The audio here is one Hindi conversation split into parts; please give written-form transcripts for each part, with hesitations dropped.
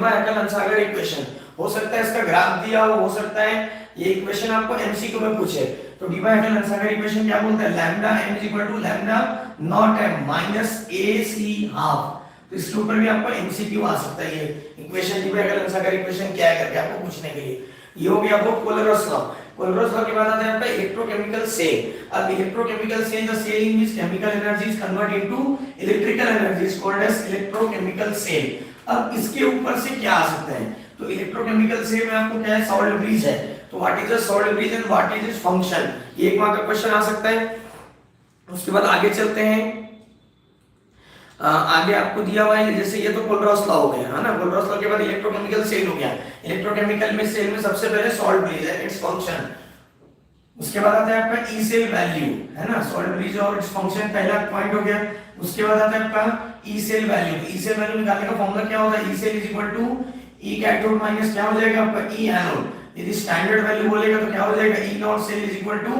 डिवाई-हॅकल-हंसागर इक्वेशन हो सकता है, इसका ग्राफ दिया हो सकता है ये इक्वेशन आपको एमसीक्यू में पूछे। तो डिवाई-हॅकल-हंसागर इक्वेशन क्या बोलता है, lambda m is equal to lambda naught m minus ac half. तो इसके ऊपर भी आपको एमसीक्यू आ सकता है, ये इक्वेशन डिवाई-हॅकल-हंसागर इक्वेशन क्या है करके आपको पूछने के लिए। ये हो गया आपको कोलरोस लॉ। कोलरोस लॉ के बाद आता है आपका इलेक्ट्रोकेमिकल सेल। अब electrochemical cell, the cell in which chemical energy is convert into electrical energy is called as electrochemical cell. अब इसके ऊपर से क्या आ सकता है, तो इलेक्ट्रोकेमिकल सेल में आपको क्या है, सॉल्ट ब्रिज है। तो what is the salt bridge and what is its function, ये एक मार्क का क्वेश्चन आ सकता है। उसके बाद आगे चलते हैं, आगे आपको दिया हुआ है जैसे ये तो कोलरोस लॉ हो गया है ना, कोलरोस लॉ के बाद इलेक्ट्रोकेमिकल सेल हो गया। इलेक्ट्रोकेमिकल में सेल में सबसे पहले सॉल्ट ब्रिज है, इट्स फंक्शन। उसके बाद आता है आपका ई सेल वैल्यू, है ना, सॉल्ट ब्रिज और इट्स फंक्शन पहला पॉइंट हो गया। उसके बाद आता है आपका E cell value. E cell value निकालने का फॉर्मूला क्या होता है, E cell is equal to E cathode minus क्या हो जाएगा आपका ई एनोड। यदि स्टैंडर्ड वैल्यू बोलेगा तो क्या हो जाएगा, E naught cell is equal to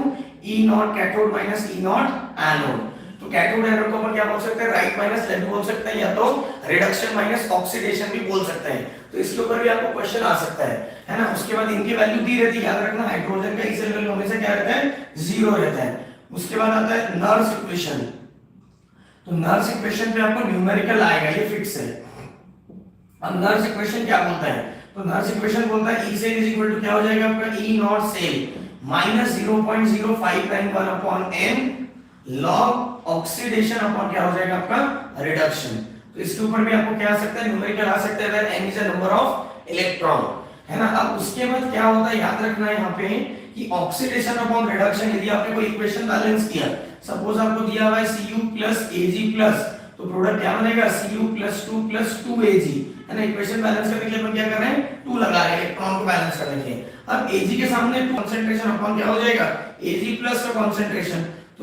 E naught cathode minus E naught anode. तो कैथोड एनोड को अपन क्या बोल सकते हैं, राइट माइनस लेफ्ट बोल सकते हैं, या तो रिडक्शन माइनस ऑक्सीडेशन भी बोल सकते हैं। तो इसके ऊपर भी आपको क्वेश्चन आ सकता है ना। उसके बाद इनकी वैल्यू दी रहती है, याद रखना हाइड्रोजन का ई सेल वैल्यू हमेशा क्या रहता है, 0 रहता है। उसके बाद आता है नर्स इक्वेशन। तो नर्स इक्वेशन पे आपको न्यूमेरिकल आएगा, ये फिक्स है। अब नर्स इक्वेशन क्या बोलता है, तो नर्स इक्वेशन बोलता है E cell is equal to क्या हो जाएगा आपका E naught cell minus 0.0591 upon n log oxidation upon क्या हो जाएगा आपका रिडक्शन। तो इसके ऊपर भी आपको क्या आ सकता है, न्यूमेरिकल आ सकता है, where n is a number of electron, है ना। अब उसके बाद क्या होता है, याद रखना है यहाँ पे कि ऑक्सीडेशन अपॉन रिडक्शन, यदि आपने कोई इक्वेशन बैलेंस किया, सपोज आपको दिया हुआ है Cu प्लस Ag+, तो प्रोडक्ट क्या बनेगा, Cu प्लस 2 प्लस 2Ag, है ना। इक्वेशन बैलेंस करने के लिए अपन क्या कर रहे हैं, 2 लगा रहे हैं इलेक्ट्रॉन को बैलेंस करने के लिए। अब Ag के सामने 2 कंसंट्रेशन अपॉन क्या हो जाएगा, Ag+ का कंसंट्रेशन, तो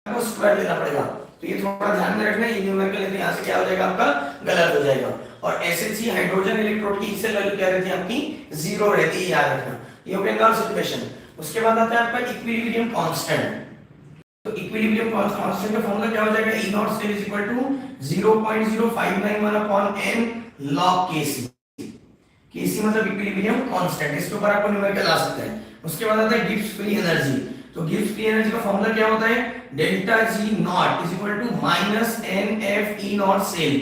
को स्क्वायर लेना पड़ेगा। तो ये थोड़ा ध्यान में रखना है, ये न्यूमेरिकल यदि यहां से क्या हो जाएगा आपका गलत हो जाएगा। और SHC हाइड्रोजन इलेक्ट्रोड की ई सेल वैल्यू क्या रहती है आपकी, 0 रहती है, याद रखना। ये हो गया नर्स इक्वेशन। उसके बाद आता है आपका इक्विलिब्रियम कांस्टेंट। तो इक्विलिब्रियम कांस्टेंट का फार्मूला क्या हो जाएगा, E naught cell is equal to 0.0591 upon n log Kc। Kc मतलब इक्विलिब्रियम कांस्टेंट, इसके ऊपर आपको न्यूमेरिकल आ सकता है। उसके बाद आता है गिब्स फ्री एनर्जी। तो गिब्स फ्री एनर्जी का फार्मूला क्या होता है, delta G naught is equal to minus NF E naught cell.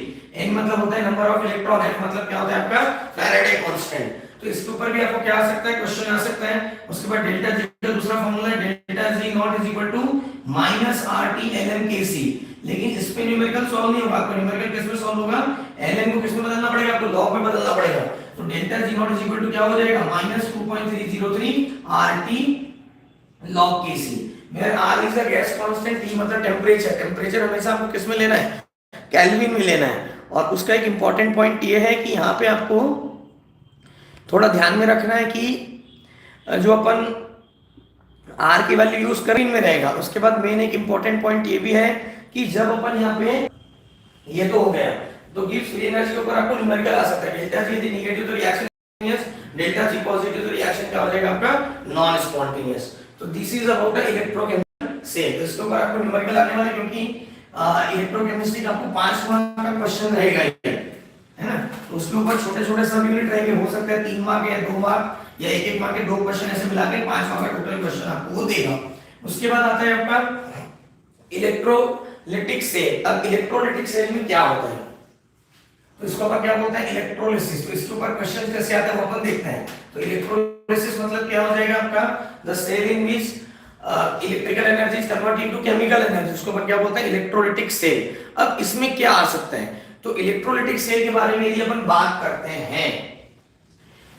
n मतलब होता है नंबर ऑफ इलेक्ट्रॉन, F मतलब क्या होता है आपका फैराडे कांस्टेंट। तो इसके ऊपर भी आपको क्या आ सकता है, क्वेश्चन आ सकता है। उसके बाद डेल्टा G का दूसरा फार्मूला है delta G naught is equal to minus RT ln Kc। लेकिन इस पे न्यूमेरिकल सॉल्व नहीं होगा, आपको न्यूमेरिकल किस में सॉल्व होगा, ln को किस में बदलना पड़ेगा, आपको लॉग में बदलना पड़ेगा। तो delta G naught is equal to क्या हो जाएगा, minus 2.303 RT log Kc, where R is a gas constant, T मतलब टेम्परेचर। टेम्परेचर हमेशा आपको किस में लेना है, केल्विन में लेना है। और उसका एक इंपॉर्टेंट पॉइंट ये है कि यहाँ पे आपको थोड़ा ध्यान में रखना है कि जो अपन R की वैल्यू यूज करें इनमें रहेगा। उसके बाद मेन एक इंपॉर्टेंट पॉइंट ये भी है कि जब अपन यहाँ पे ये तो हो गया, तो गिब्स फ्री एनर्जी के ऊपर आपको न्यूमेरिकल आ सकता है। डेल्टा G यदि नेगेटिव तो reaction spontaneous, delta G positive तो रिएक्शन क्या हो जाएगा आपका नॉन स्पॉन्टेनियस। तो this is about the electrochemical cell. तो इसके ऊपर आपको न्यूमेरिकल आने वाला है, क्योंकि इलेक्ट्रोकेमिस्ट्री का आपको 5 मार्क का क्वेश्चन रहेगा, है ना। तो उसके ऊपर छोटे-छोटे सब यूनिट रहेंगे, हो सकता है 3 मार्क या 2 मार्क या 1-1 मार्क के 2 क्वेश्चन ऐसे मिला के 5 मार्क का टोटल क्वेश्चन आपको वो देगा। उसके बाद आता है आपका इलेक्ट्रोलिटिक सेल। अब इलेक्ट्रोलिटिक सेल में क्या होता है, तो इसको अपन क्या बोलते हैं, इलेक्ट्रोलिसिस। तो इसके ऊपर क्वेश्चन कैसे आता है वो अपन देखते हैं। तो इलेक्ट्रोलिसिस मतलब क्या हो जाएगा आपका, the cell in which electrical energy is converted into chemical energy, उसको अपन क्या बोलते हैं, इलेक्ट्रोलिटिक सेल। अब इसमें क्या आ सकता है, तो इलेक्ट्रोलिटिक सेल के बारे में यदि अपन बात करते हैं,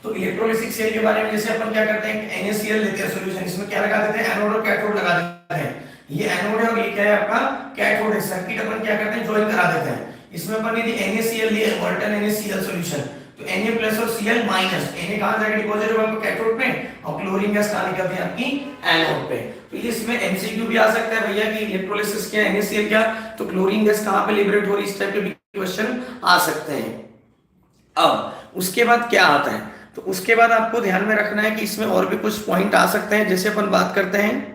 तो इलेक्ट्रोलिटिक सेल के बारे में जैसे अपन क्या करते हैं, NaCl लेते हैं सॉल्यूशन, इसमें क्या लगा देते हैं, एनोड और कैथोड लगा देते हैं। ये एनोड है और ये क्या है आपका कैथोड है। सर्किट अपन क्या करते हैं, ज्वाइन करा देते हैं। इसमें अपन यदि NaCl लिए, मोल्टन NaCl सॉल्यूशन, तो Na+ और Cl-, Na कहां जाएगा, डिपॉजिट होगा आपका कैथोड पे, और क्लोरीन गैस कहां निकलती है आपकी एनोड पे। तो ये इसमें MCQ भी आ सकता है भैया कि इलेक्ट्रोलिसिस क्या, NaCl क्या, तो क्लोरीन गैस कहां पे लिबरेट हो रही है, इस टाइप के क्वेश्चन आ सकते हैं। अब उसके बाद क्या आता है, तो उसके बाद आपको ध्यान में रखना है कि इसमें और भी कुछ पॉइंट आ सकते हैं। जैसे अपन बात करते हैं